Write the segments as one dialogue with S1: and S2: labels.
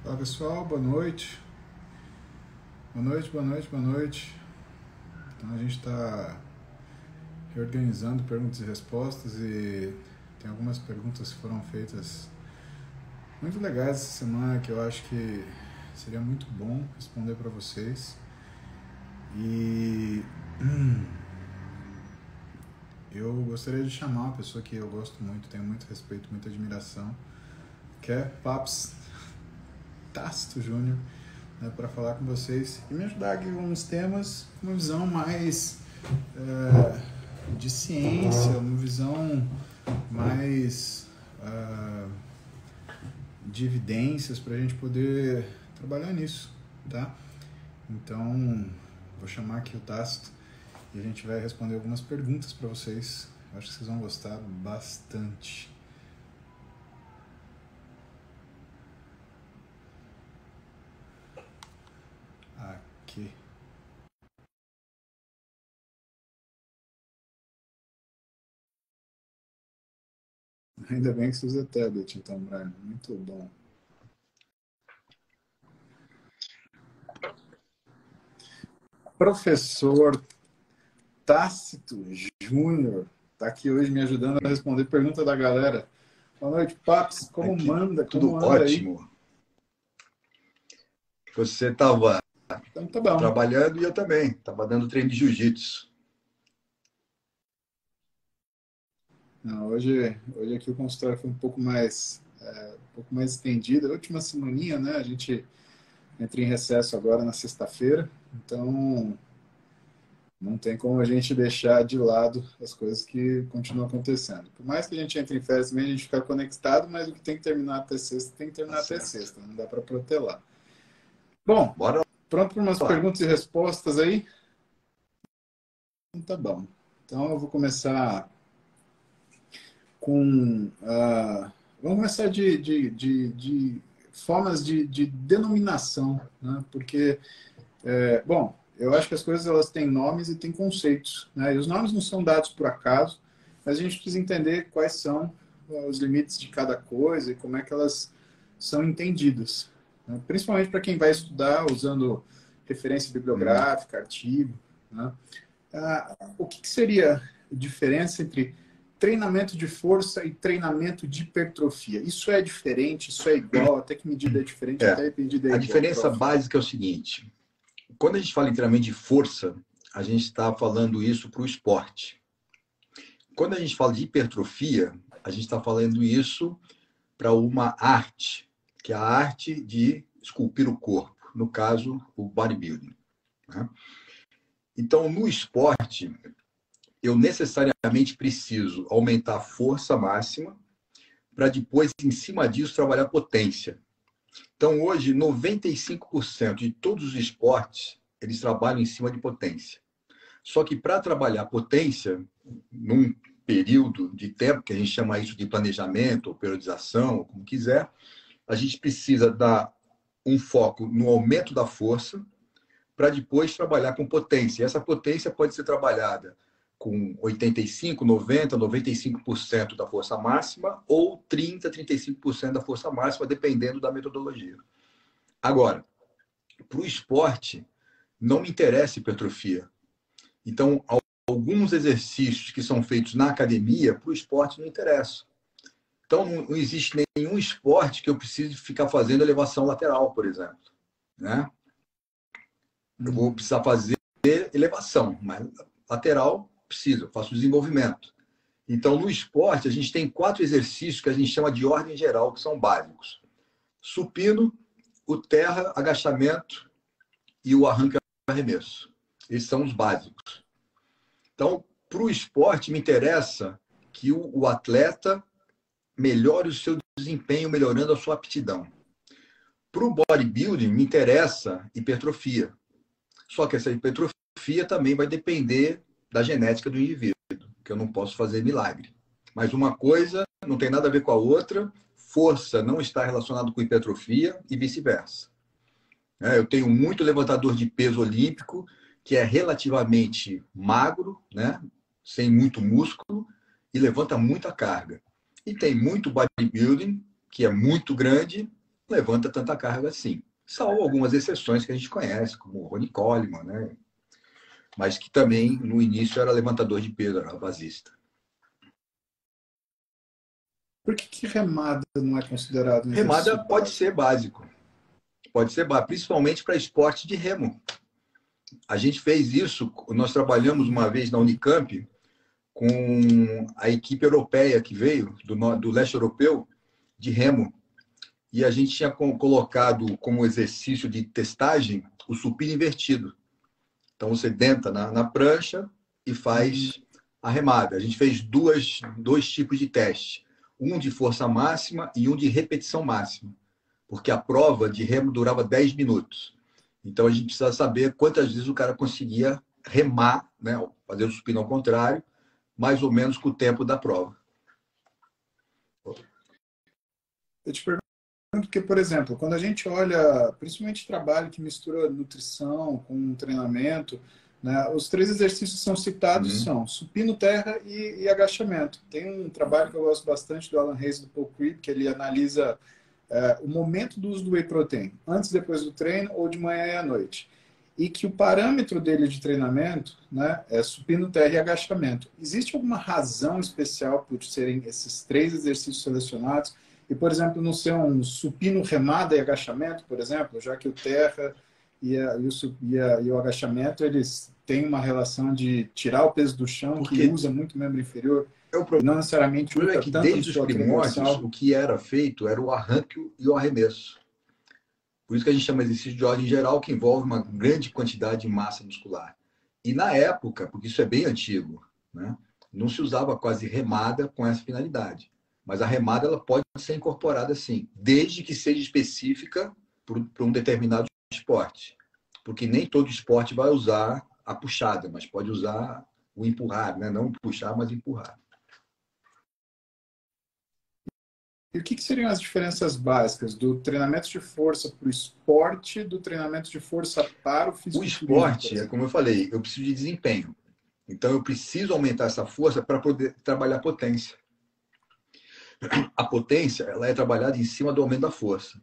S1: Fala pessoal, boa noite. Boa noite, boa noite, boa noite. Então a gente está reorganizando perguntas e respostas e tem algumas perguntas que foram feitas muito legais essa semana que eu acho que seria muito bom responder para vocês. E eu gostaria de chamar uma pessoa que eu gosto muito, tenho muito respeito, muita admiração, que é Paps Tácito Júnior, né, para falar com vocês e me ajudar aqui com uns temas com uma visão mais de ciência, uma visão mais de evidências para a gente poder trabalhar nisso, tá? Então, vou chamar aqui o Tácito e a gente vai responder algumas perguntas para vocês. Acho que vocês vão gostar bastante. Aqui. Ainda bem que você usa tablet, então, Brian. Muito bom. Professor Tácito Júnior está aqui hoje me ajudando a responder pergunta da galera. Boa noite, Paps. Como
S2: aqui,
S1: manda?
S2: Tudo
S1: Como anda
S2: ótimo. Aí? Você estava
S1: então, tá bom.
S2: Trabalhando e eu também. Estava dando treino de jiu-jitsu.
S1: Hoje aqui o consultório foi um pouco mais estendido. A última semaninha, né? A gente entra em recesso agora na sexta-feira. Então, não tem como a gente deixar de lado as coisas que continuam acontecendo. Por mais que a gente entre em férias também, a gente fica conectado, mas o que tem que terminar até sexta, tem que terminar até sexta. Não dá para protelar. Bom,
S2: Bora
S1: pronto para umas
S2: lá.
S1: perguntas e respostas aí? Então, tá bom. Então, eu vou começar com... vamos começar de formas de denominação, né? Porque, bom, eu acho que as coisas elas têm nomes e têm conceitos, né? E os nomes não são dados por acaso, mas a gente precisa entender quais são os limites de cada coisa e como é que elas são entendidas, né? Principalmente para quem vai estudar usando referência bibliográfica, artigo, né? O que seria a diferença entre treinamento de força e treinamento de hipertrofia? Isso é diferente? Isso é igual? Até que medida é diferente? Até que medida é
S2: A
S1: igual?
S2: diferença básica é o seguinte. Quando a gente fala em treinamento de força, a gente está falando isso para o esporte. Quando a gente fala de hipertrofia, a gente está falando isso para uma arte, que é a arte de esculpir o corpo. No caso, o bodybuilding, né? Então, no esporte, eu necessariamente preciso aumentar a força máxima para depois, em cima disso, trabalhar potência. Então, hoje, 95% de todos os esportes, eles trabalham em cima de potência. Só que para trabalhar potência, num período de tempo, que a gente chama isso de planejamento, ou periodização, ou como quiser, a gente precisa dar um foco no aumento da força para depois trabalhar com potência. E essa potência pode ser trabalhada com 85%, 90%, 95% da força máxima ou 30%, 35% da força máxima, dependendo da metodologia. Agora, para o esporte, não me interessa hipertrofia. Então, alguns exercícios que são feitos na academia, para o esporte não interessam. Então, não existe nenhum esporte que eu precise ficar fazendo elevação lateral, por exemplo, né? Eu vou precisar fazer elevação, mas lateral precisa, eu faço desenvolvimento. Então, no esporte, a gente tem 4 exercícios que a gente chama de ordem geral, que são básicos. Supino, o terra, agachamento e o arranque-arremesso. Esses são os básicos. Então, para o esporte, me interessa que o atleta melhore o seu desempenho, melhorando a sua aptidão. Para o bodybuilding, me interessa hipertrofia. Só que essa hipertrofia também vai depender da genética do indivíduo, que eu não posso fazer milagre. Mas uma coisa não tem nada a ver com a outra, força não está relacionado com hipertrofia e vice-versa. Eu tenho muito levantador de peso olímpico que é relativamente magro, né? Sem muito músculo, e levanta muita carga. E tem muito bodybuilding, que é muito grande levanta tanta carga assim. Salvo algumas exceções que a gente conhece, como o Ronnie Coleman, né? Mas que também, no início, era levantador de peso, era basista.
S1: Por que remada não é considerado um
S2: Remada
S1: exercício
S2: pode
S1: básico?
S2: ser básico. Pode ser básico, principalmente para esporte de remo. A gente fez isso, nós trabalhamos uma vez na Unicamp com a equipe europeia que veio, do leste europeu, de remo. E a gente tinha colocado como exercício de testagem o supino invertido. Então, você denta na prancha e faz a remada. A gente fez dois tipos de teste. Um de força máxima e um de repetição máxima. Porque a prova de remo durava 10 minutos. Então, a gente precisa saber quantas vezes o cara conseguia remar, né, fazer o supino ao contrário, mais ou menos com o tempo da prova.
S1: Eu te pergunto porque, por exemplo, quando a gente olha, principalmente trabalho que mistura nutrição com treinamento, né, os três exercícios são citados são supino, terra e agachamento. Tem um trabalho que eu gosto bastante do Alan Hayes e do Paul Cribb, que ele analisa o momento do uso do whey protein, antes e depois do treino ou de manhã e à noite. E que o parâmetro dele de treinamento, né, é supino, terra e agachamento. Existe alguma razão especial por serem esses três exercícios selecionados? E, por exemplo, não ser um supino, remada e agachamento, por exemplo, já que o terra e o agachamento, eles têm uma relação de tirar o peso do chão,
S2: Porque
S1: que usa muito membro inferior,
S2: o
S1: e não necessariamente
S2: problema é
S1: usa
S2: que
S1: tanto
S2: desde os
S1: musculatura
S2: primórdios,
S1: dorsal.
S2: o que era feito era o arranque e o arremesso. Por isso que a gente chama de exercício de ordem geral, que envolve uma grande quantidade de massa muscular. E na época, porque isso é bem antigo, né, não se usava quase remada com essa finalidade. Mas a remada ela pode ser incorporada sim, desde que seja específica para um determinado esporte. Porque nem todo esporte vai usar a puxada, mas pode usar o empurrar, né? Não puxar, mas empurrar.
S1: E o que seriam as diferenças básicas do treinamento de força para o esporte do treinamento de força para o
S2: O
S1: fisiculturismo, por
S2: esporte, é
S1: exemplo?
S2: como eu falei, eu preciso de desempenho. Então, eu preciso aumentar essa força para poder trabalhar potência. A potência ela é trabalhada em cima do aumento da força.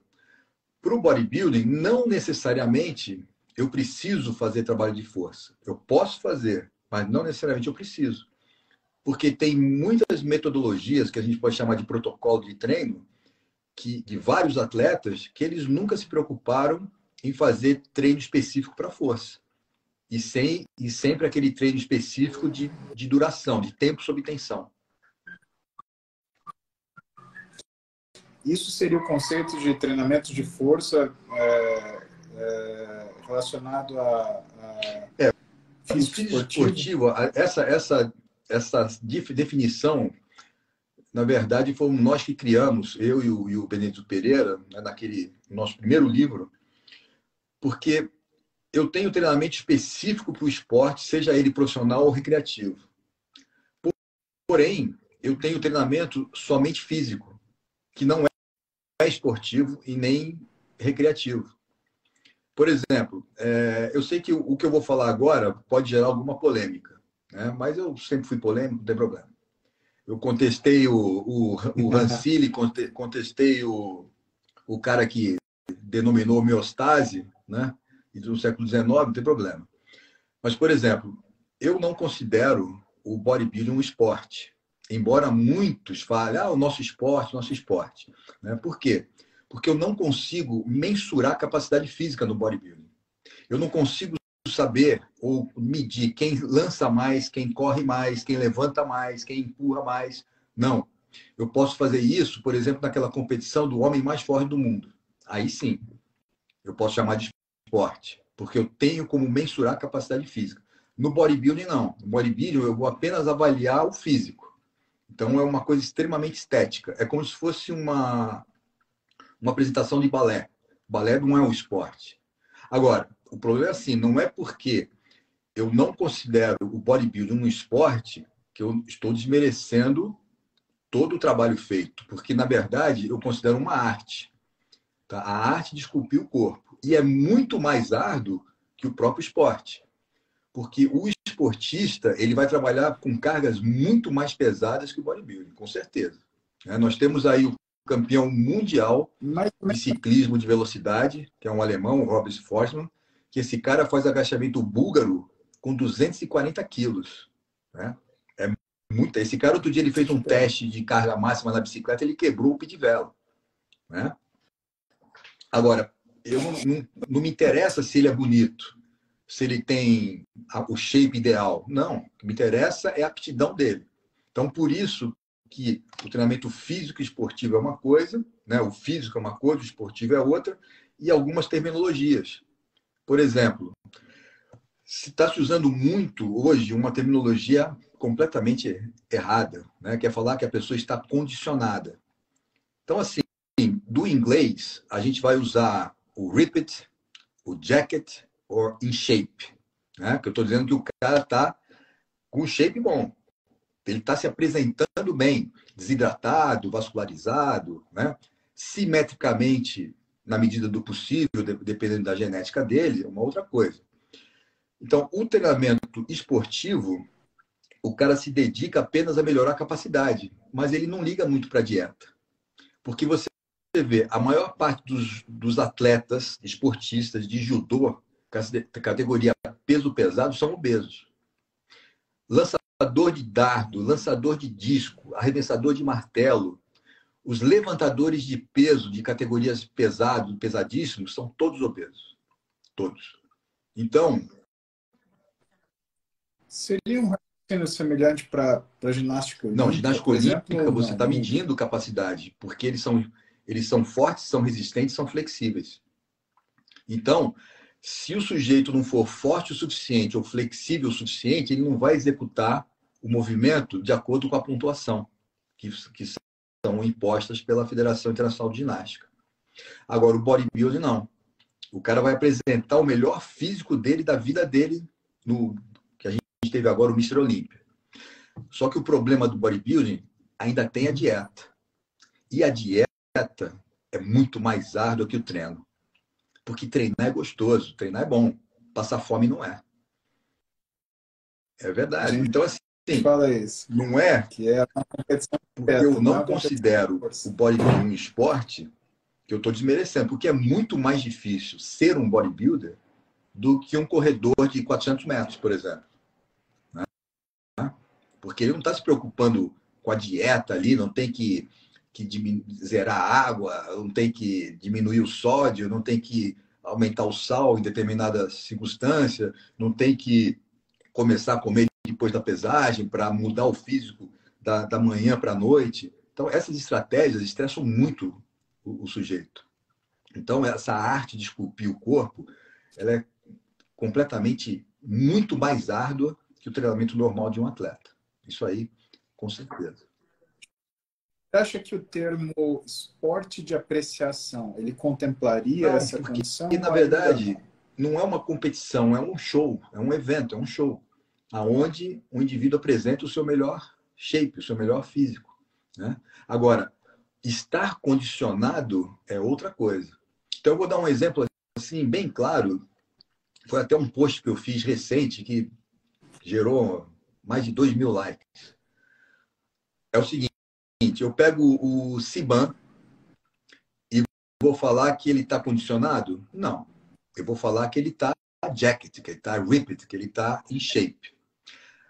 S2: Para o bodybuilding, não necessariamente eu preciso fazer trabalho de força. Eu posso fazer, mas não necessariamente eu preciso. Porque tem muitas metodologias que a gente pode chamar de protocolo de treino, de vários atletas, que eles nunca se preocuparam em fazer treino específico para força. E sempre aquele treino específico de duração, de tempo sob tensão.
S1: Isso seria o conceito de treinamento de força relacionado a físico esportivo?
S2: Essa definição, na verdade, fomos nós que criamos, eu e o Benedito Pereira, né, naquele nosso primeiro livro, porque eu tenho treinamento específico para o esporte, seja ele profissional ou recreativo. Porém, eu tenho treinamento somente físico, que não é esportivo e nem recreativo. Por exemplo, eu sei que o que eu vou falar agora pode gerar alguma polêmica, né? Mas eu sempre fui polêmico, não tem problema. Eu contestei o Rancilli, contestei o cara que denominou homeostase, né? E do século XIX, não tem problema. Mas, por exemplo, eu não considero o bodybuilding um esporte. Embora muitos falem, o nosso esporte. Né? Por quê? Porque eu não consigo mensurar a capacidade física no bodybuilding. Eu não consigo saber ou medir quem lança mais, quem corre mais, quem levanta mais, quem empurra mais. Não. Eu posso fazer isso, por exemplo, naquela competição do homem mais forte do mundo. Aí sim, eu posso chamar de esporte, porque eu tenho como mensurar a capacidade física. No bodybuilding, não. No bodybuilding, eu vou apenas avaliar o físico. Então, é uma coisa extremamente estética. É como se fosse uma apresentação de balé. Balé não é um esporte. Agora, o problema é assim, não é porque eu não considero o bodybuilding um esporte que eu estou desmerecendo todo o trabalho feito, porque, na verdade, eu considero uma arte. Tá? A arte de esculpir o corpo. E é muito mais árduo que o próprio esporte. Porque o esportista ele vai trabalhar com cargas muito mais pesadas que o bodybuilding, com certeza. Nós temos aí campeão mundial
S1: Mas,
S2: de ciclismo de velocidade, que é um alemão, o Robert Forsman, que esse cara faz agachamento búlgaro com 240 quilos. Né? É muito. Esse cara, outro dia, ele fez um teste de carga máxima na bicicleta, ele quebrou o pidivelo. Né? Agora, eu não me interessa se ele é bonito, se ele tem o shape ideal. Não, o que me interessa é a aptidão dele. Então, por isso que o treinamento físico e esportivo é uma coisa, né? O físico é uma coisa, o esportivo é outra, e algumas terminologias. Por exemplo, se está se usando muito hoje uma terminologia completamente errada, né? Que é falar que a pessoa está condicionada. Então, assim, do inglês, a gente vai usar o ripped, o jacket ou in shape. Né? Que eu estou dizendo que o cara está com um shape bom. Ele está se apresentando bem, desidratado, vascularizado, né? Simetricamente, na medida do possível, dependendo da genética dele, é uma outra coisa. Então, o treinamento esportivo, o cara se dedica apenas a melhorar a capacidade, mas ele não liga muito para a dieta. Porque você vê, a maior parte dos atletas esportistas de judô, categoria peso pesado, são obesos. Lançador de dardo, lançador de disco, arremessador de martelo, os levantadores de peso de categorias pesadíssimos, são todos obesos. Todos. Então...
S1: Seria um raciocínio semelhante para ginástica olímpica?
S2: Não, ginástica olímpica você está medindo capacidade, porque eles são fortes, são resistentes, são flexíveis. Então, se o sujeito não for forte o suficiente ou flexível o suficiente, ele não vai executar o movimento de acordo com a pontuação que são impostas pela Federação Internacional de Ginástica. Agora, o bodybuilding não. O cara vai apresentar o melhor físico dele, da vida dele, no que a gente teve agora, o Mr. Olympia. Só que o problema do bodybuilding ainda tem a dieta. E a dieta é muito mais árdua que o treino. Porque treinar é gostoso, treinar é bom. Passar fome não é. É verdade. Então, assim,
S1: fala isso,
S2: não é
S1: que é uma competição
S2: porque eu não considero o bodybuilding um esporte que eu estou desmerecendo, porque é muito mais difícil ser um bodybuilder do que um corredor de 400 metros, por exemplo. Né? Porque ele não está se preocupando com a dieta ali, não tem que zerar a água, não tem que diminuir o sódio, não tem que aumentar o sal em determinada circunstância, não tem que começar a comer depois da pesagem para mudar o físico da manhã para a noite. Então, essas estratégias estressam muito o sujeito. Então, essa arte de esculpir o corpo, ela é completamente muito mais árdua que o treinamento normal de um atleta. Isso aí, com certeza.
S1: Você acha que o termo esporte de apreciação, ele contemplaria essa condição?
S2: Porque, na verdade, não é uma competição, é um show, é um evento, é um show, aonde o indivíduo apresenta o seu melhor shape, o seu melhor físico. Né? Agora, estar condicionado é outra coisa. Então, eu vou dar um exemplo assim, bem claro. Foi até um post que eu fiz recente que gerou mais de 2.000 likes. É o seguinte, eu pego o Siban e vou falar que ele está condicionado? Não. Eu vou falar que ele está jacket, que ele está ripped, que ele está em shape.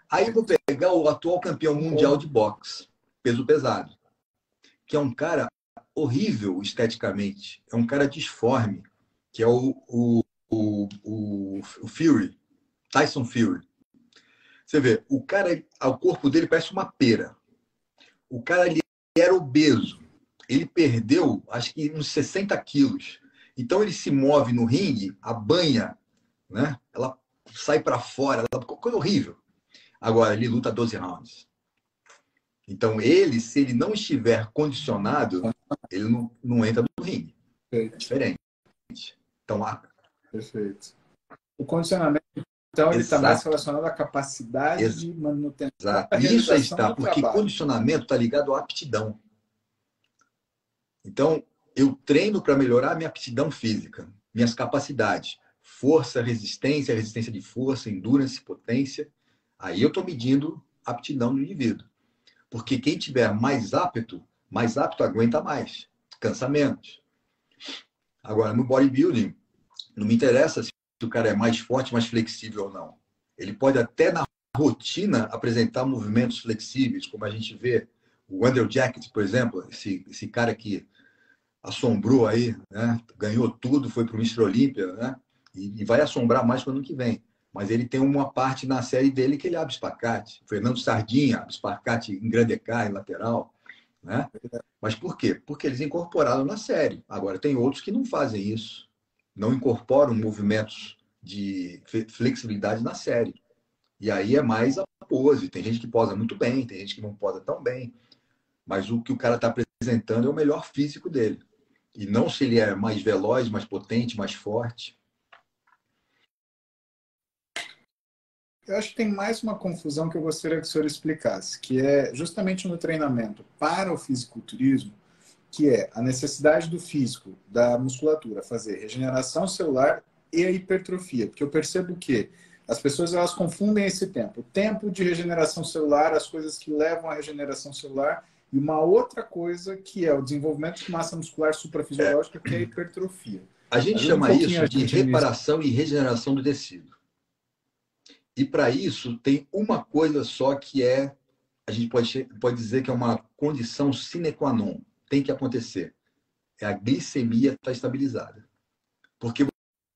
S2: Aí eu vou pegar o atual campeão mundial de boxe, peso pesado, que é um cara horrível esteticamente, é um cara disforme, que é o Fury, Tyson Fury. Você vê, o cara, o corpo dele parece uma pera. O cara ele era obeso. Ele perdeu, acho que uns 60 quilos. Então ele se move no ringue, a banha, né? Ela sai para fora, coisa horrível. Agora, ele luta 12 rounds. Então, se ele não estiver condicionado, ele não entra no ringue. É diferente. Então,
S1: Perfeito. O condicionamento, então, ele está mais relacionado à capacidade de manutenção.
S2: Exato. Isso aí está, porque condicionamento está ligado à aptidão. Então, eu treino para melhorar a minha aptidão física, minhas capacidades. Força, resistência de força, endurance, potência. Aí eu estou medindo a aptidão do indivíduo. Porque quem tiver mais apto mais apto aguenta mais, cansa menos. Agora, no bodybuilding, não me interessa se o cara é mais forte, mais flexível ou não. Ele pode até, na rotina, apresentar movimentos flexíveis, como a gente vê o Andrew Jacket, por exemplo, esse cara que assombrou aí, né? Ganhou tudo, foi para o Mr. Olímpia, né? E vai assombrar mais para o ano que vem. Mas ele tem uma parte na série dele que ele abre espacate. Fernando Sardinha abre espacate em grande K, em lateral, né? Mas por quê? Porque eles incorporaram na série. Agora, tem outros que não fazem isso. Não incorporam movimentos de flexibilidade na série. E aí é mais a pose. Tem gente que posa muito bem, tem gente que não posa tão bem. Mas o que o cara está apresentando é o melhor físico dele. E não se ele é mais veloz, mais potente, mais forte.
S1: Eu acho que tem mais uma confusão que eu gostaria que o senhor explicasse, que é justamente no treinamento para o fisiculturismo, que é a necessidade do físico, da musculatura, fazer regeneração celular e a hipertrofia. Porque eu percebo que as pessoas elas confundem esse tempo. O tempo de regeneração celular, as coisas que levam à regeneração celular, e uma outra coisa que é o desenvolvimento de massa muscular suprafisiológica, que é a hipertrofia.
S2: A gente
S1: Ajuda
S2: chama
S1: pouquinho
S2: isso de
S1: gente nisso.
S2: reparação e regeneração do tecido. E para isso tem uma coisa só que a gente pode dizer que é uma condição sine qua non. Tem que acontecer. É a glicemia estar estabilizada. Porque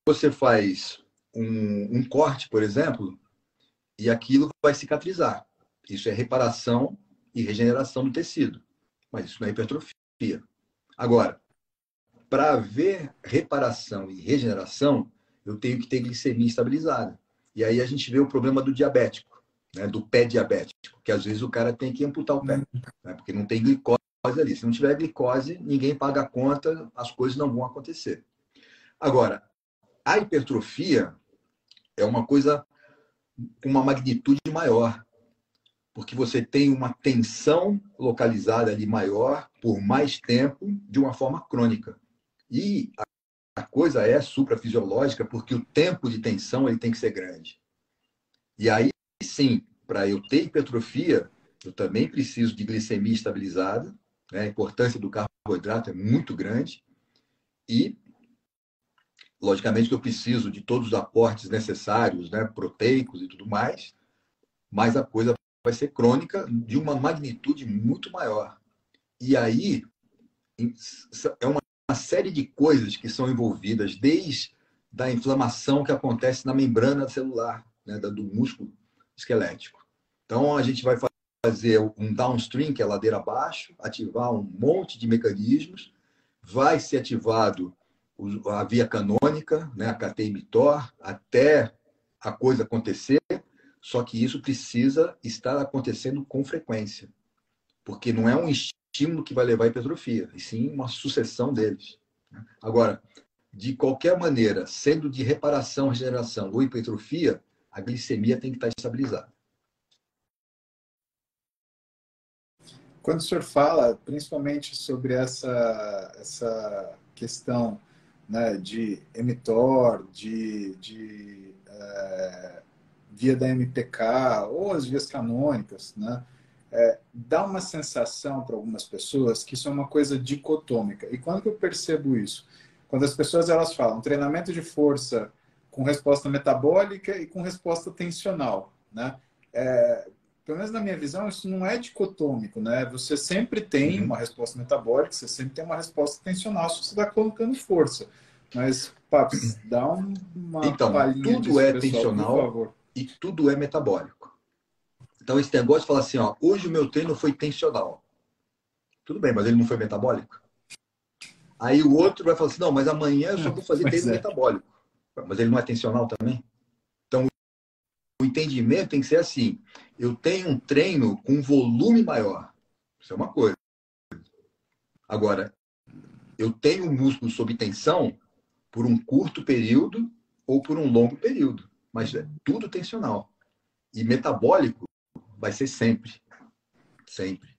S2: você faz um corte, por exemplo, e aquilo vai cicatrizar. Isso é reparação e regeneração do tecido. Mas isso não é hipertrofia. Agora, para haver reparação e regeneração, eu tenho que ter glicemia estabilizada. E aí a gente vê o problema do diabético, né, do pé diabético, que às vezes o cara tem que amputar o pé, né, porque não tem glicose ali. Se não tiver glicose, ninguém paga a conta, as coisas não vão acontecer. Agora, a hipertrofia é uma coisa com uma magnitude maior, porque você tem uma tensão localizada ali maior por mais tempo de uma forma crônica. E a coisa é suprafisiológica porque o tempo de tensão ele tem que ser grande. E aí, sim, para eu ter hipertrofia, eu também preciso de glicemia estabilizada, né? A importância do carboidrato é muito grande. E, logicamente, que eu preciso de todos os aportes necessários, né? Proteicos e tudo mais, mas a coisa vai ser crônica de uma magnitude muito maior. E aí, é uma série de coisas que são envolvidas, desde da inflamação que acontece na membrana celular, né, do músculo esquelético. Então, a gente vai fazer um downstream, que é ladeira abaixo, ativar um monte de mecanismos, vai ser ativado a via canônica, né, a KT-mTOR, até a coisa acontecer, só que isso precisa estar acontecendo com frequência, porque não é um estímulo que vai levar à hipertrofia, e sim uma sucessão deles. Agora, de qualquer maneira, sendo de reparação, regeneração ou hipertrofia, a glicemia tem que estar estabilizada.
S1: Quando o senhor fala, principalmente sobre essa questão, né, de mTOR, via da MPK ou as vias canônicas, né, dá uma sensação para algumas pessoas que isso é uma coisa dicotômica. E quando que eu percebo isso? Quando as pessoas elas falam treinamento de força com resposta metabólica e com resposta tensional, né? Pelo menos na minha visão, isso não é dicotômico, né? Você sempre tem uma resposta metabólica, você sempre tem uma resposta tensional se você está colocando força. Mas, Paps, dá uma
S2: Então,
S1: palhinha
S2: tudo
S1: disso,
S2: é
S1: pessoal, por
S2: tensional
S1: favor.
S2: e tudo é metabólico. Então, esse negócio de falar assim, ó, hoje o meu treino foi tensional. Tudo bem, mas ele não foi metabólico? Aí o outro vai falar assim, não, mas amanhã eu só vou fazer treino metabólico. Mas ele não é tensional também? Então, o entendimento tem que ser assim, eu tenho um treino com volume maior. Isso é uma coisa. Agora, eu tenho um músculo sob tensão por um curto período ou por um longo período. Mas é tudo tensional. E metabólico vai ser sempre. Sempre.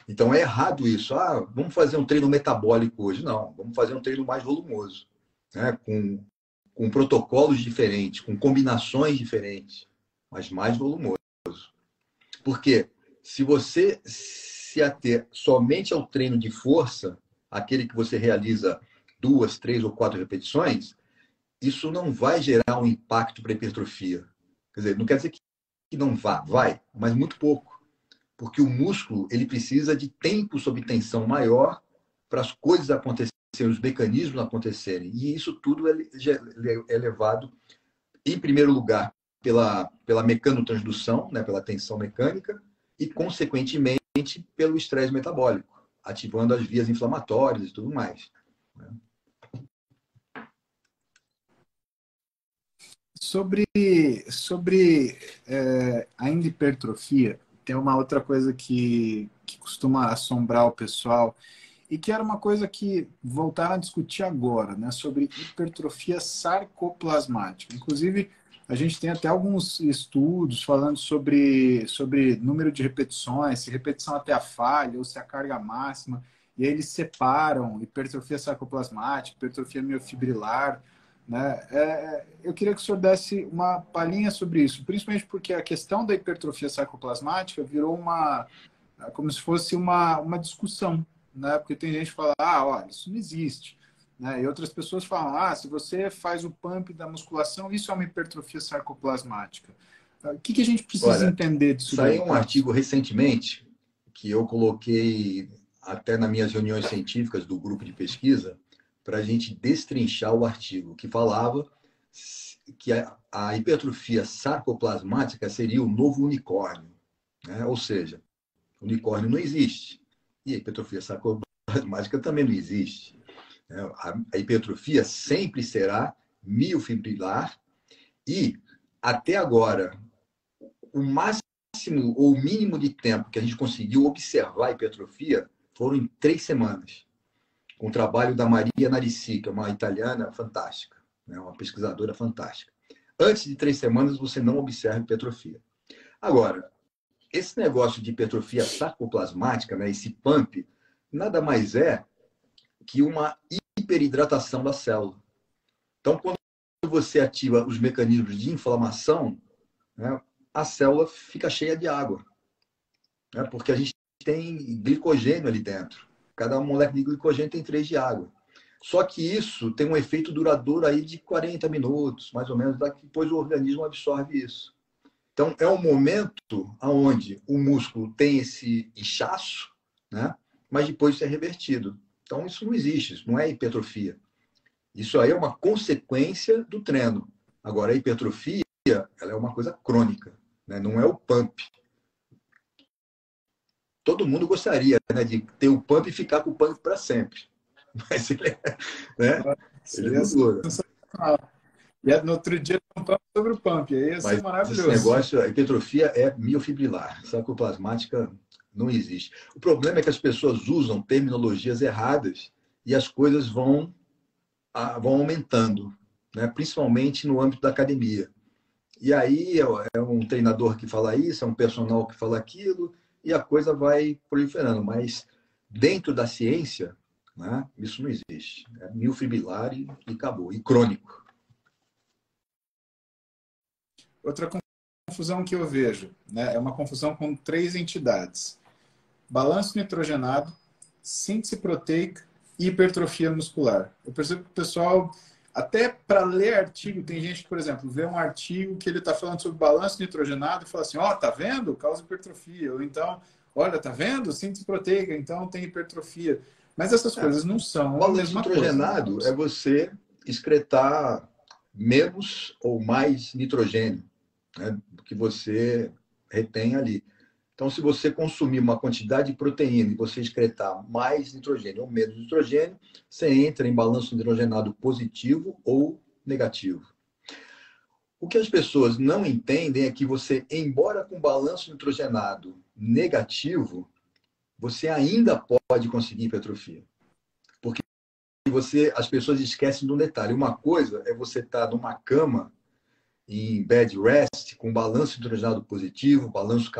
S2: Então é errado isso. Ah, vamos fazer um treino metabólico hoje. Não, vamos fazer um treino mais volumoso, né? Com protocolos diferentes, com combinações diferentes, mas mais volumoso. Porque se se ater somente ao treino de força, aquele que você realiza 2, 3 ou 4 repetições, isso não vai gerar um impacto para a hipertrofia. Quer dizer, não quer dizer que não vá, vai, mas muito pouco. Porque o músculo ele precisa de tempo sob tensão maior para as coisas acontecerem, os mecanismos acontecerem. E isso tudo é levado, em primeiro lugar, pela mecanotransdução, né, pela tensão mecânica, e, consequentemente, pelo estresse metabólico, ativando as vias inflamatórias e tudo mais.
S1: Sobre ainda hipertrofia, tem uma outra coisa que costuma assombrar o pessoal e que era uma coisa que voltaram a discutir agora, né, sobre hipertrofia sarcoplasmática. Inclusive, a gente tem até alguns estudos falando sobre número de repetições, se repetição até a falha ou se a carga máxima, e aí eles separam hipertrofia sarcoplasmática, hipertrofia miofibrilar, né? Eu queria que o senhor desse uma palhinha sobre isso, principalmente porque a questão da hipertrofia sarcoplasmática virou como se fosse uma discussão, né? Porque tem gente que fala, olha, isso não existe, né? E outras pessoas falam, se você faz o pump da musculação, isso é uma hipertrofia sarcoplasmática. O que a gente precisa
S2: Olha,
S1: entender disso daí,
S2: saiu um
S1: Carlos?
S2: artigo recentemente que eu coloquei até nas minhas reuniões científicas do grupo de pesquisa para a gente destrinchar o artigo, que falava que a hipertrofia sarcoplasmática seria o novo unicórnio, né? Ou seja, o unicórnio não existe e a hipertrofia sarcoplasmática também não existe. A hipertrofia sempre será miofibrilar e, até agora, o máximo ou o mínimo de tempo que a gente conseguiu observar a hipertrofia foram em 3 semanas, com o trabalho da Maria Narici, que é uma italiana fantástica, né, uma pesquisadora fantástica. Antes de 3 semanas, você não observa hipertrofia. Agora, esse negócio de hipertrofia sarcoplasmática, né, esse pump, nada mais é que uma hiperidratação da célula. Então, quando você ativa os mecanismos de inflamação, né, a célula fica cheia de água, né, porque a gente tem glicogênio ali dentro. Cada molécula de glicogênio tem 3 de água. Só que isso tem um efeito duradouro aí de 40 minutos, mais ou menos, depois o organismo absorve isso. Então, é um momento onde o músculo tem esse inchaço, né, mas depois isso é revertido. Então, isso não existe, isso não é hipertrofia. Isso aí é uma consequência do treino. Agora, a hipertrofia, ela é uma coisa crônica, né? Não é o pump. Todo mundo gostaria, né, de ter o pump e ficar com o pump para sempre. Mas né, ele
S1: Seria
S2: não dura.
S1: sensacional. E no outro dia um papo sobre o pump, aí ia ser
S2: Mas esse
S1: maravilhoso.
S2: negócio, a hipertrofia é miofibrilar. Sarcoplasmática não existe. O problema é que as pessoas usam terminologias erradas e as coisas vão aumentando, né? Principalmente no âmbito da academia. E aí é um treinador que fala isso, é um personal que fala aquilo, e a coisa vai proliferando. Mas dentro da ciência, né, isso não existe. É miofibrilar e acabou. E crônico.
S1: Outra confusão que eu vejo, né, é uma confusão com 3 entidades: balanço nitrogenado, síntese proteica e hipertrofia muscular. Eu percebo que o pessoal, até para ler artigo, tem gente que, por exemplo, vê um artigo que ele está falando sobre balanço nitrogenado e fala assim, tá vendo? Causa hipertrofia. Ou então, olha, tá vendo? Síntese proteica, então tem hipertrofia. Mas essas coisas não são a
S2: Balanço
S1: mesma coisa, né,
S2: nitrogenado
S1: Carlos?
S2: é você excretar menos ou mais nitrogênio, né, do que você retém ali. Então, se você consumir uma quantidade de proteína e você excretar mais nitrogênio ou menos nitrogênio, você entra em balanço nitrogenado positivo ou negativo. O que as pessoas não entendem é que você, embora com balanço nitrogenado negativo, você ainda pode conseguir hipertrofia. Porque as pessoas esquecem de um detalhe. Uma coisa é você estar numa cama em bed rest, com balanço nitrogenado positivo, balanço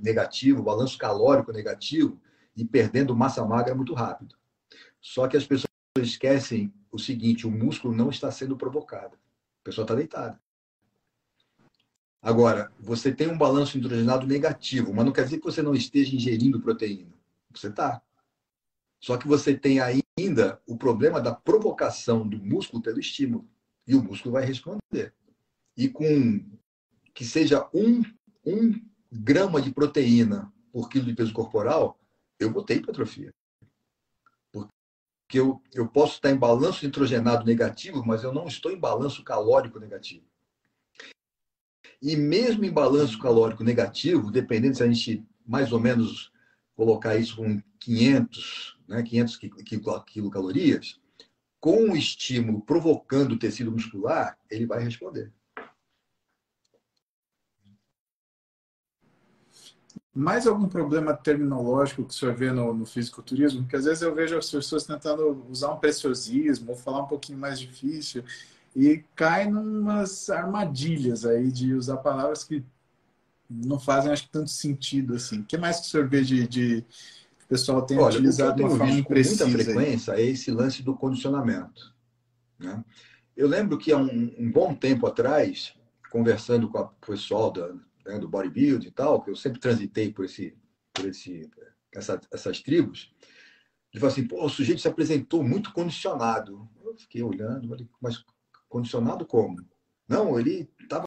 S2: negativo, balanço calórico negativo, e perdendo massa magra muito rápido. Só que as pessoas esquecem o seguinte: o músculo não está sendo provocado. A pessoa está deitada. Agora, você tem um balanço nitrogenado negativo, mas não quer dizer que você não esteja ingerindo proteína. Você está. Só que você tem ainda o problema da provocação do músculo pelo estímulo. E o músculo vai responder. E com que seja um grama de proteína por quilo de peso corporal, eu botei hipertrofia. Porque eu posso estar em balanço nitrogenado negativo, mas eu não estou em balanço calórico negativo. E mesmo em balanço calórico negativo, dependendo se a gente mais ou menos colocar isso com 500, né, 500 quilocalorias, com o estímulo provocando o tecido muscular, ele vai responder.
S1: Mais algum problema terminológico que o senhor vê no fisiculturismo? Porque às vezes eu vejo as pessoas tentando usar um preciosismo ou falar um pouquinho mais difícil e cai numas armadilhas aí de usar palavras que não fazem, acho que, tanto sentido assim. O que mais que o senhor vê de que o pessoal tem
S2: Olha, o que eu
S1: utilizado de uma
S2: tenho
S1: forma
S2: visto com muita
S1: imprecisa aí?
S2: frequência é esse lance do condicionamento, né? Eu lembro que há um bom tempo atrás, conversando com o pessoal do bodybuilding e tal, que eu sempre transitei por essas tribos, ele falou assim, pô, o sujeito se apresentou muito condicionado. Eu fiquei olhando, falei, mas condicionado como? Não, ele estava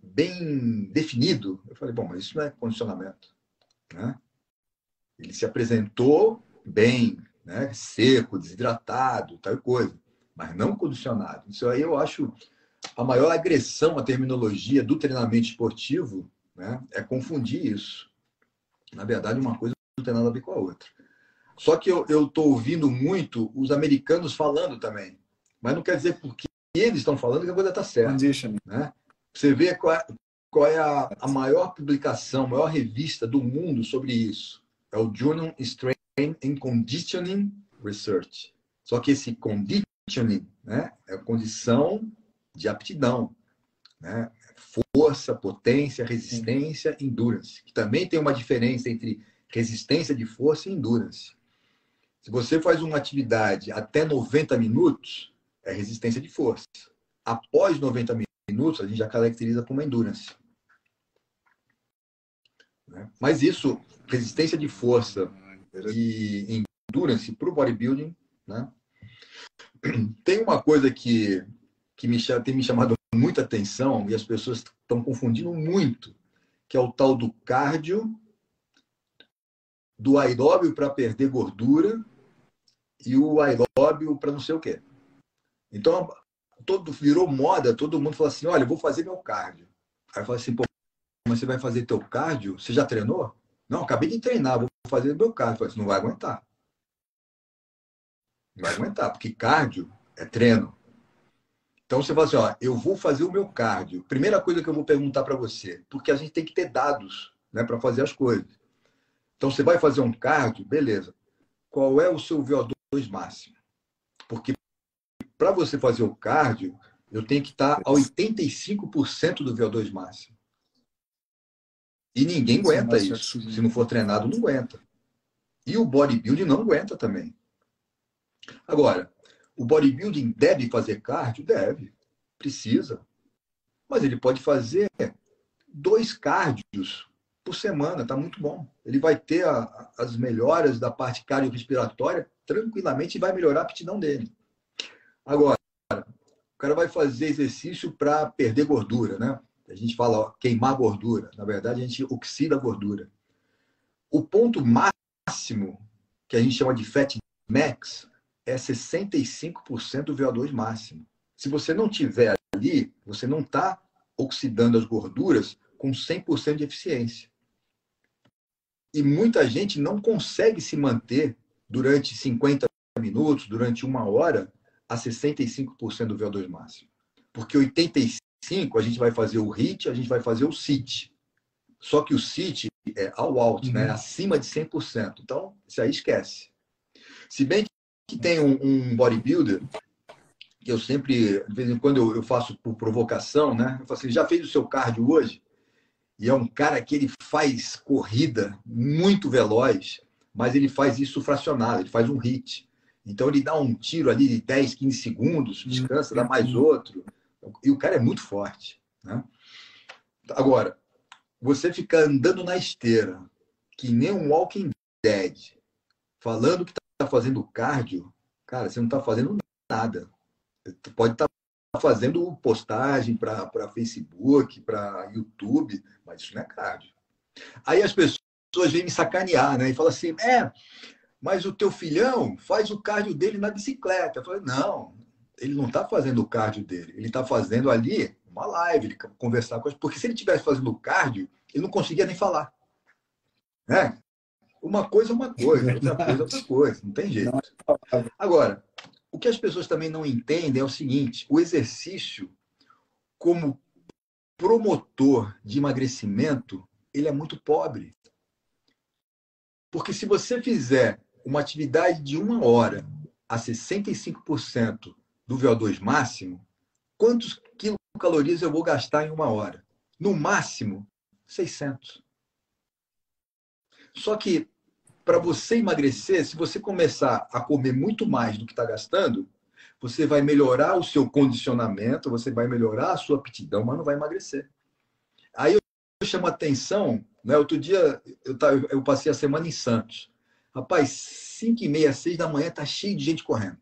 S2: bem definido. Eu falei, bom, mas isso não é condicionamento, né? Ele se apresentou bem, né? Seco, desidratado, tal coisa, mas não condicionado. Isso aí eu acho a maior agressão à terminologia do treinamento esportivo, né? É confundir isso. Na verdade, uma coisa não tem nada a ver com a outra. Só que eu estou ouvindo muito os americanos falando também. Mas não quer dizer porque eles estão falando que a coisa está certa.
S1: Conditioning.
S2: Né? Você vê qual é a maior publicação, a maior revista do mundo sobre isso. É o Journal Strength and Conditioning Research. Só que esse conditioning, né, é a condição de aptidão. Né? Força, potência, resistência, endurance. Que também tem uma diferença entre resistência de força e endurance. Se você faz uma atividade até 90 minutos, é resistência de força. Após 90 minutos, a gente já caracteriza como endurance. Mas isso, resistência de força e endurance para o bodybuilding, né? Tem uma coisa que tem me chamado muita atenção e as pessoas estão confundindo muito, que é o tal do cardio, do aeróbio para perder gordura e o aeróbio para não sei o quê. Então, virou moda, todo mundo fala assim, olha, eu vou fazer meu cardio. Aí eu falo assim, pô, mas você vai fazer teu cardio? Você já treinou? Não, acabei de treinar, vou fazer meu cardio. Eu falo assim, não vai aguentar. Não vai aguentar, porque cardio é treino. Então você fala assim, ó, eu vou fazer o meu cardio. Primeira coisa que eu vou perguntar para você, porque a gente tem que ter dados, né, para fazer as coisas. Então você vai fazer um cardio, beleza. Qual é o seu VO2 máximo? Porque para você fazer o cardio, eu tenho que estar a 85% do VO2 máximo. E ninguém aguenta isso. Se não for treinado, não aguenta. E o bodybuilding não aguenta também. Agora, o bodybuilding deve fazer cardio? Deve. Precisa. Mas ele pode fazer 2 cardios por semana, tá muito bom. Ele vai ter as melhoras da parte cardiorrespiratória tranquilamente e vai melhorar a aptidão dele. Agora, o cara vai fazer exercício para perder gordura, né? A gente fala ó, queimar gordura. Na verdade, a gente oxida a gordura. O ponto máximo, que a gente chama de fat max, é 65% do VO2 máximo. Se você não tiver ali, você não está oxidando as gorduras com 100% de eficiência. E muita gente não consegue se manter durante 50 minutos, durante 1 hora, a 65% do VO2 máximo. Porque 85% a gente vai fazer o HIIT, a gente vai fazer o SIT. Só que o SIT é all out, né? Acima de 100%. Então, isso aí esquece. Se bem que tem um bodybuilder que eu sempre, de vez em quando eu faço por provocação, né? Eu falo assim, já fez o seu cardio hoje? E é um cara que ele faz corrida muito veloz, mas ele faz isso fracionado, ele faz um HIIT. Então ele dá um tiro ali de 10, 15 segundos, descansa, dá mais outro. E o cara é muito forte, né? Agora, você ficar andando na esteira, que nem um Walking Dead, falando que está fazendo cardio, cara, você não está fazendo nada. Você pode estar fazendo postagem para Facebook, para YouTube, mas isso não é cardio. Aí as pessoas vêm me sacanear, né? E falam assim, mas o teu filhão faz o cardio dele na bicicleta. Eu falei, não, ele não está fazendo o cardio dele. Ele está fazendo ali uma live, ele conversar com as... Porque se ele estivesse fazendo o cardio, ele não conseguia nem falar. Né? Uma coisa é uma coisa, outra coisa é outra coisa. Não tem jeito. Agora, o que as pessoas também não entendem é o seguinte, o exercício, como promotor de emagrecimento, ele é muito pobre. Porque se você fizer uma atividade de 1 hora a 65% do VO2 máximo, quantos quilocalorias eu vou gastar em 1 hora? No máximo, 600. Só que, para você emagrecer, se você começar a comer muito mais do que está gastando, você vai melhorar o seu condicionamento, você vai melhorar a sua aptidão, mas não vai emagrecer. Aí eu chamo a atenção, né? Outro dia eu passei a semana em Santos. Rapaz, 5h30, 6 da manhã, tá cheio de gente correndo.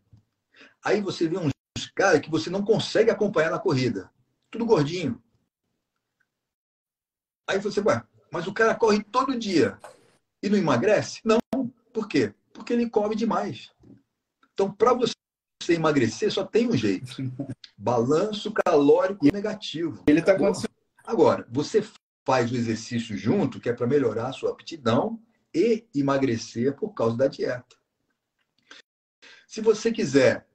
S2: Aí você vê uns caras que você não consegue acompanhar na corrida. Tudo gordinho. Aí você, mas o cara corre todo dia e não emagrece? Não. Por quê? Porque ele come demais. Então, para você emagrecer, só tem um jeito. Balanço calórico negativo.
S1: Ele está acontecendo.
S2: Agora, você faz o exercício junto, que é para melhorar a sua aptidão e emagrecer por causa da dieta. Se você quiser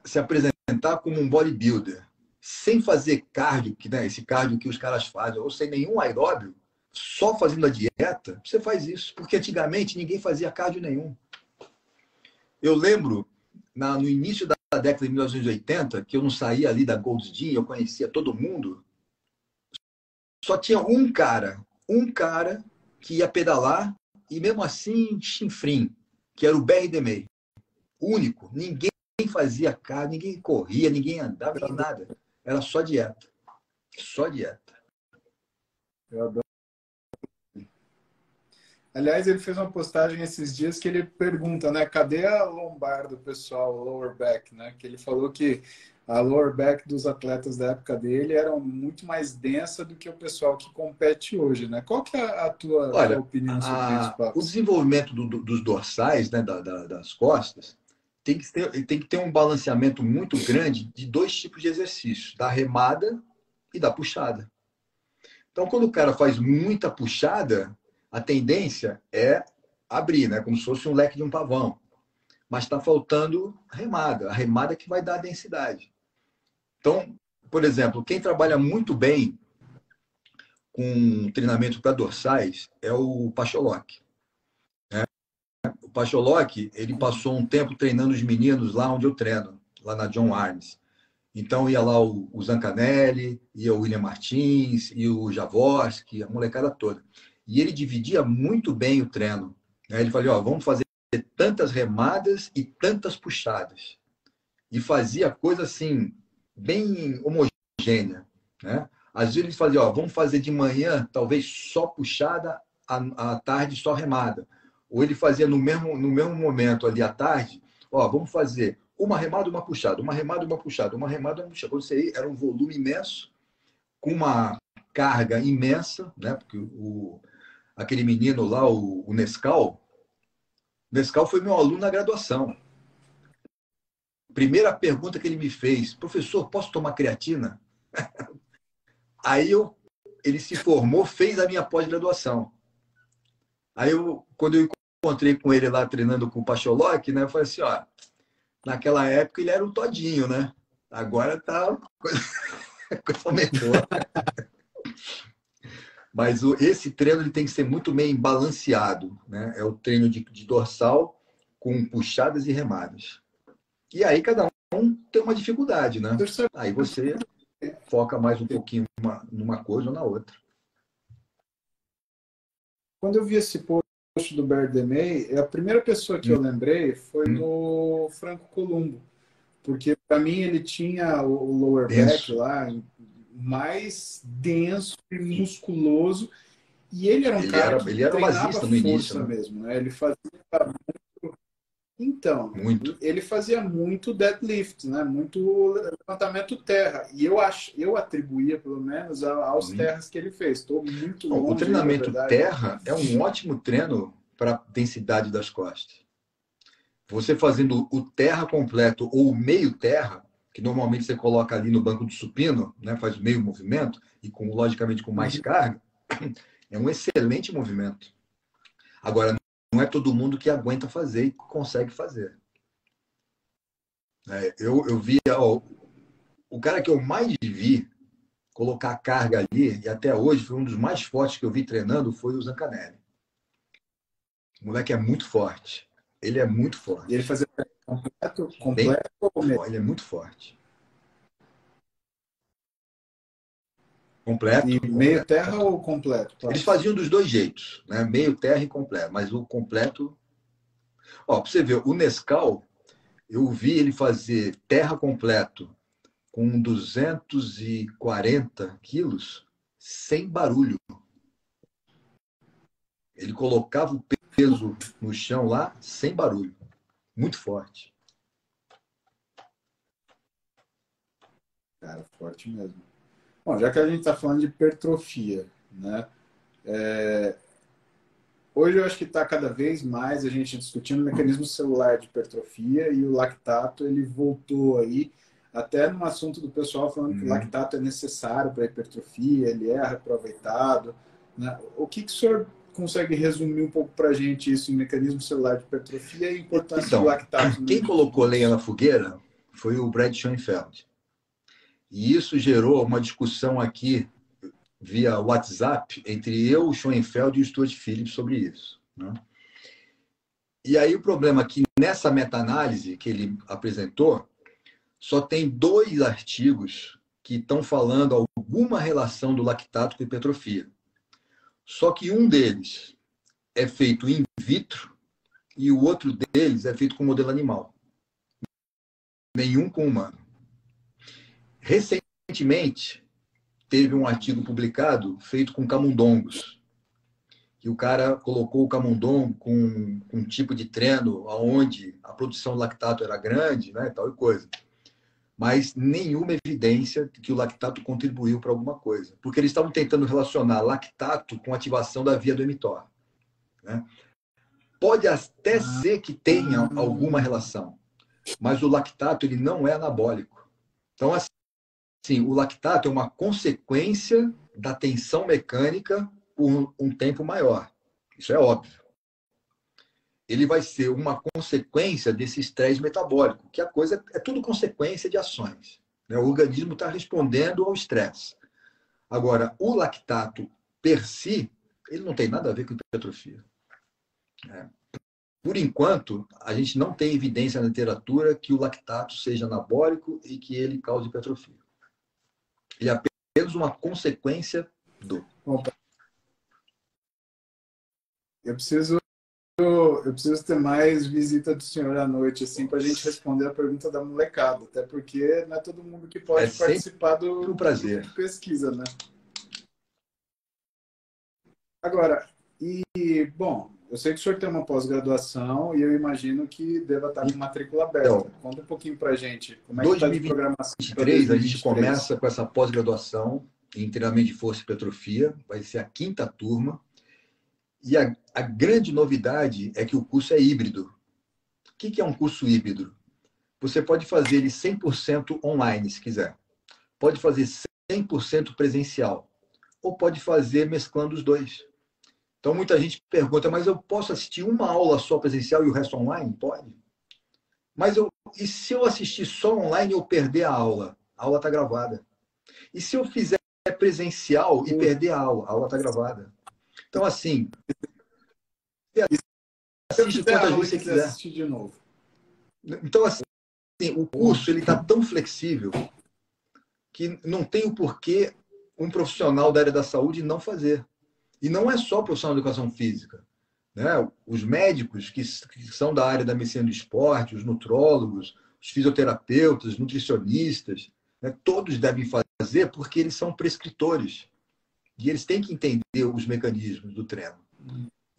S2: se apresentar como um bodybuilder, sem fazer cardio, né, esse cardio que os caras fazem, ou sem nenhum aeróbio, só fazendo a dieta, você faz isso. Porque antigamente ninguém fazia cardio nenhum. Eu lembro, no início da década de 1980, que eu não saía ali da Gold's Gym, eu conhecia todo mundo, só tinha um cara que ia pedalar e mesmo assim chinfrim, que era o BRDMEI. Único. Ninguém fazia cardio, ninguém corria, ninguém andava, ninguém nada. Era só dieta. Só dieta.
S1: Eu adoro. Aliás, ele fez uma postagem esses dias que ele pergunta, né? Cadê a lombar do pessoal, lower back, né? Que ele falou que a lower back dos atletas da época dele era muito mais densa do que o pessoal que compete hoje, né? Qual que é a tua opinião sobre isso, Papo?
S2: O desenvolvimento dos dorsais, né, das costas, tem que ter um balanceamento muito grande de 2 tipos de exercícios, da remada e da puxada. Então, quando o cara faz muita puxada, a tendência é abrir, né, como se fosse um leque de um pavão. Mas está faltando remada. A remada que vai dar a densidade. Então, por exemplo, quem trabalha muito bem com treinamento para dorsais é o Pacholok. Né? O Pacholok, ele passou um tempo treinando os meninos lá onde eu treino, lá na John Arnes. Então ia lá o Zancanelli, ia o William Martins, e o Javorski, a molecada toda. E ele dividia muito bem o treino. Né? Ele falou, vamos fazer tantas remadas e tantas puxadas. E fazia coisa assim, bem homogênea. Né? Às vezes ele fazia, vamos fazer de manhã, talvez só puxada, à tarde só remada. Ou ele fazia no mesmo momento ali à tarde, vamos fazer uma remada, uma puxada, uma remada, uma puxada, uma remada, uma puxada. Quando você ia, era um volume imenso, com uma carga imensa, né? Porque aquele menino lá, o Nescau foi meu aluno na graduação. Primeira pergunta que ele me fez, professor, posso tomar creatina? Aí ele se formou, fez a minha pós-graduação. Aí quando eu encontrei com ele lá treinando com o Pacholok, né, eu falei assim, naquela época ele era um todinho, né? Agora tá coisa melhor. Mas esse treino ele tem que ser muito bem balanceado, né? É o treino de dorsal com puxadas e remadas. E aí cada um tem uma dificuldade, né? Aí você foca mais um pouquinho numa coisa ou na outra.
S1: Quando eu vi esse post do BRDMEI, a primeira pessoa que eu lembrei foi do Franco Columbo. Porque para mim ele tinha o lower back lá mais denso e musculoso. E ele era um cara que
S2: ele era basista no início, né?
S1: mesmo, né? Ele fazia Então,
S2: Muito.
S1: ele fazia muito deadlift, né? Muito levantamento terra. E eu atribuía, pelo menos, aos
S2: Uhum.
S1: terras que ele fez. Estou muito
S2: Bom, o
S1: longe aí da
S2: treinamento
S1: verdade.
S2: terra é um ótimo treino para densidade das costas. Você fazendo o terra completo ou o meio terra, que normalmente você coloca ali no banco do supino, né, faz o meio movimento, e logicamente com mais
S1: Uhum.
S2: carga, é um excelente movimento. Agora, não é todo mundo que aguenta fazer e consegue fazer. Eu vi, ó, o cara que eu mais vi colocar carga ali, e até hoje foi um dos mais fortes que eu vi treinando, foi o Zancanelli. O moleque é muito forte. Ele é muito
S1: E ele
S2: forte.
S1: fazia completo,
S2: Bem
S1: completo ou meio?
S2: forte. Ele é muito forte. Completo,
S1: E meio
S2: completo.
S1: terra ou completo,
S2: Eles
S1: quase?
S2: faziam dos dois jeitos, né? Meio terra e completo. Mas o completo. Ó, pra você ver, o Nescau, eu vi ele fazer terra completo com 240 quilos sem barulho. Ele colocava o peso no chão lá sem barulho. Muito forte.
S1: Cara, forte mesmo. Bom, já que a gente está falando de hipertrofia, né? Hoje eu acho que está cada vez mais a gente discutindo o mecanismo celular de hipertrofia e o lactato ele voltou aí até no assunto do pessoal falando que o
S2: Uhum.
S1: lactato é necessário para a hipertrofia, ele é reaproveitado, né? O que o senhor consegue resumir um pouco para a gente isso em mecanismo celular de hipertrofia e a importância do
S2: Então,
S1: lactato no
S2: quem colocou lenha
S1: jiu-jitsu?
S2: na fogueira foi o Brad Schoenfeld. E isso gerou uma discussão aqui via WhatsApp entre eu, o Schoenfeld e o Stuart Phillips sobre isso. Né? E aí o problema é que nessa meta-análise que ele apresentou, só tem 2 artigos que estão falando alguma relação do lactato com hipertrofia. Só que um deles é feito in vitro e o outro deles é feito com modelo animal. Nenhum com humano. Recentemente, teve um artigo publicado feito com camundongos. Que o cara colocou o camundongo com um tipo de treino onde a produção de lactato era grande, né, tal e coisa. Mas nenhuma evidência de que o lactato contribuiu para alguma coisa. Porque eles estavam tentando relacionar lactato com ativação da via do mTOR. Né? Pode até
S1: Ah,
S2: ser que tenha alguma relação, mas o lactato ele não é anabólico. Então, assim, o lactato é uma consequência da tensão mecânica por um tempo maior. Isso é óbvio. Ele vai ser uma consequência desse estresse metabólico, que a coisa é tudo consequência de ações. Né? O organismo está respondendo ao estresse. Agora, o lactato per si, ele não tem nada a ver com hipertrofia. Né? Por enquanto, a gente não tem evidência na literatura que o lactato seja anabólico e que ele cause hipertrofia. Ele é apenas uma consequência do.
S1: bom, eu preciso eu preciso ter mais visita do senhor à noite, assim, para a gente responder a pergunta da molecada. Até porque não é todo mundo que
S2: É
S1: pode
S2: sempre
S1: participar
S2: um
S1: do grupo
S2: prazer.
S1: de pesquisa, né? Agora, bom, eu sei que o senhor tem uma pós-graduação e eu imagino que deva estar com matrícula aberta.
S2: Então,
S1: Conta um pouquinho para a gente, como é que está de programação para
S2: 2023, a gente
S1: 2023?
S2: começa com essa pós-graduação em treinamento de força e hipertrofia. Vai ser a 5ª turma. E a grande novidade é que o curso é híbrido. O que é um curso híbrido? Você pode fazer ele 100% online, se quiser. Pode fazer 100% presencial. Ou pode fazer mesclando os dois. Então, muita gente pergunta, mas eu posso assistir uma aula só presencial e o resto online? Pode. Mas e se eu assistir só online e eu perder a aula? A aula está gravada. E se eu fizer presencial e perder a aula está gravada. Então, assim,
S1: E se eu
S2: assiste
S1: fizer a
S2: quantas
S1: aula
S2: vezes
S1: e
S2: você
S1: quiser
S2: quiser.
S1: assistir de novo?
S2: Então, assim, o curso ele está tão flexível que não tem o porquê um profissional da área da saúde não fazer. E não é só profissional de educação física. Né? Os médicos que são da área da medicina do esporte, os nutrólogos, os fisioterapeutas, nutricionistas, né? Todos devem fazer porque eles são prescritores. E eles têm que entender os mecanismos do treino.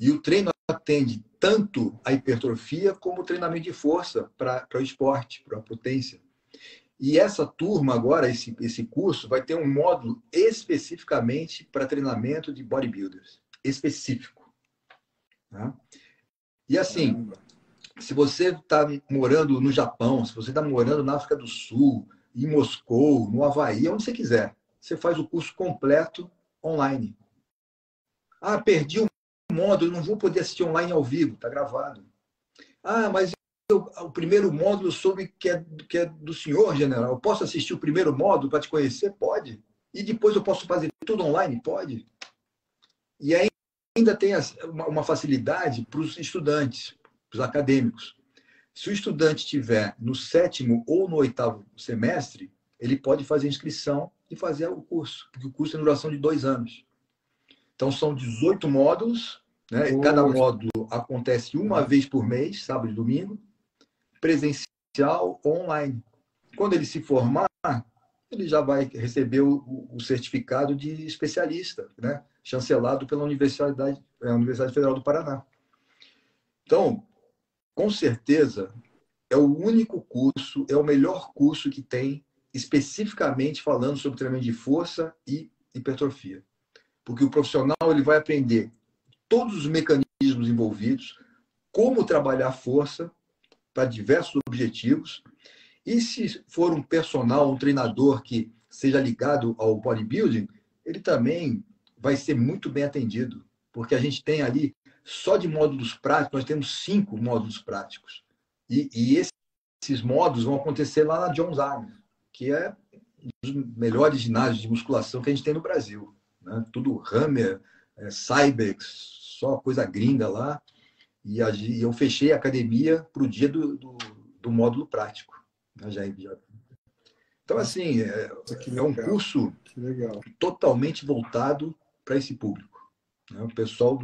S2: E o treino atende tanto a hipertrofia como o treinamento de força para o esporte, para a potência. E essa turma agora, esse curso, vai ter um módulo especificamente para treinamento de bodybuilders. Específico. Tá? E assim, se você está morando no Japão, se você está morando na África do Sul, em Moscou, no Havaí, onde você quiser, você faz o curso completo online. Ah, perdi um módulo, não vou poder assistir online ao vivo, está gravado. Ah, mas o primeiro módulo soube que é do senhor, general. Eu posso assistir o primeiro módulo para te conhecer? Pode. E depois eu posso fazer tudo online? Pode. E ainda tem uma facilidade para os estudantes, para os acadêmicos. Se o estudante estiver no 7º ou no 8º semestre, ele pode fazer inscrição e fazer o curso, porque o curso tem duração de 2 anos. Então, são 18 módulos, né? Cada módulo acontece uma vez por mês, sábado e domingo, presencial ou online. Quando ele se formar, ele já vai receber o certificado de especialista, né? Chancelado pela Universidade Federal do Paraná. Então, com certeza, é o único curso, é o melhor curso que tem especificamente falando sobre treinamento de força e hipertrofia. Porque o profissional ele vai aprender todos os mecanismos envolvidos, como trabalhar a força para diversos objetivos. E se for um personal, um treinador que seja ligado ao bodybuilding, ele também vai ser muito bem atendido. Porque a gente tem ali, só de módulos práticos, nós temos 5 módulos práticos. E esses módulos vão acontecer lá na Jones Army, que é um dos melhores ginásios de musculação que a gente tem no Brasil. Né? Tudo Hammer, Cybex, só coisa gringa lá. E eu fechei a academia para o dia do módulo prático. Então, assim, é um curso totalmente voltado para esse público. Né? O pessoal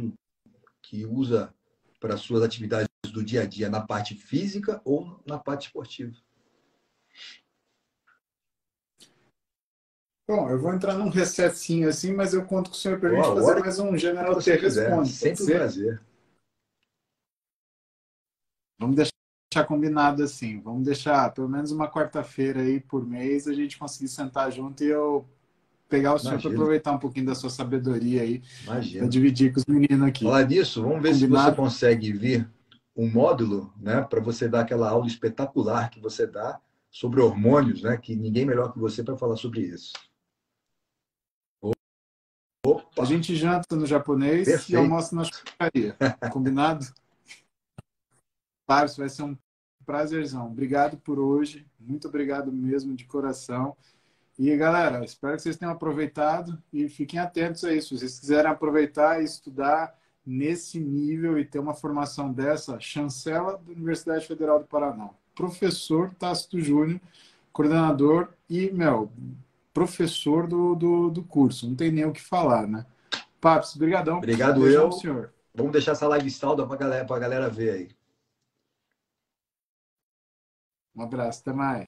S2: que usa para suas atividades do dia a dia na parte física ou na parte esportiva.
S1: Bom, eu vou entrar num recessinho assim, mas eu conto com o senhor para a gente fazer mais um General T Responde.
S2: Sempre um prazer.
S1: Vamos deixar combinado assim. Vamos deixar pelo menos uma quarta-feira aí por mês a gente conseguir sentar junto e eu pegar o senhor para aproveitar um pouquinho da sua sabedoria aí para dividir com os meninos aqui.
S2: Falar disso, vamos ver combinado? Se você consegue vir um módulo, né, para você dar aquela aula espetacular que você dá sobre hormônios, né, que ninguém melhor que você para falar sobre isso.
S1: Opa. A gente janta no japonês. Perfeito. E almoça na churrascaria. Combinado? Claro, isso vai ser um prazerzão. Obrigado por hoje. Muito obrigado mesmo, de coração. E, galera, espero que vocês tenham aproveitado e fiquem atentos a isso. Se vocês quiserem aproveitar e estudar nesse nível e ter uma formação dessa, chancela da Universidade Federal do Paraná. Professor Tácito Júnior, coordenador e, professor do curso. Não tem nem o que falar, né? Papos, brigadão.
S2: Obrigado, beijão, senhor. Vamos deixar essa live salda para a galera ver aí.
S1: Um abraço, até mais.